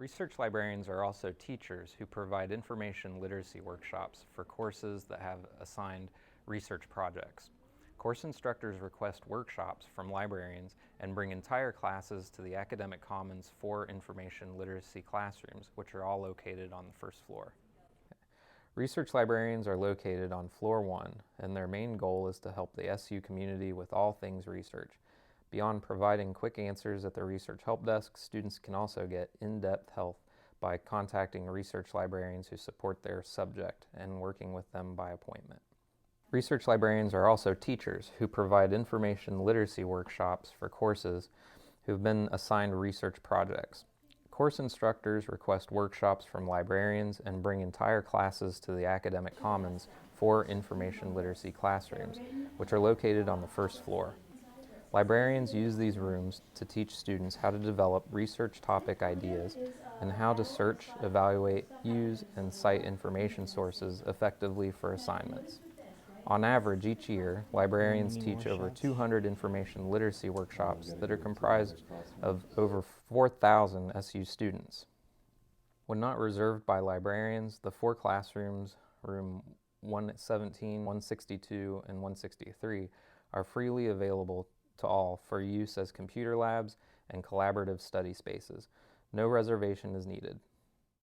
Research librarians are also teachers who provide information literacy workshops for courses that have assigned research projects. Course instructors request workshops from librarians and bring entire classes to the Academic Commons for information literacy classrooms, which are all located on the first floor. Research librarians are located on floor 1, and their main goal is to help the SU community with all things research. Beyond providing quick answers at the Research Help Desk, students can also get in-depth help by contacting research librarians who support their subject and working with them by appointment. Research librarians are also teachers who provide information literacy workshops for courses who've been assigned research projects. Course instructors request workshops from librarians and bring entire classes to the Academic Commons for information literacy classrooms, which are located on the first floor. Librarians use these rooms to teach students how to develop research topic ideas and how to search, evaluate, use, and cite information sources effectively for assignments. On average, each year, librarians teach over 200 information literacy workshops that are comprised of over 4,000 SU students. When not reserved by librarians, the 4 classrooms, room 117, 162, and 163, are freely available to all for use as computer labs and collaborative study spaces. No reservation is needed.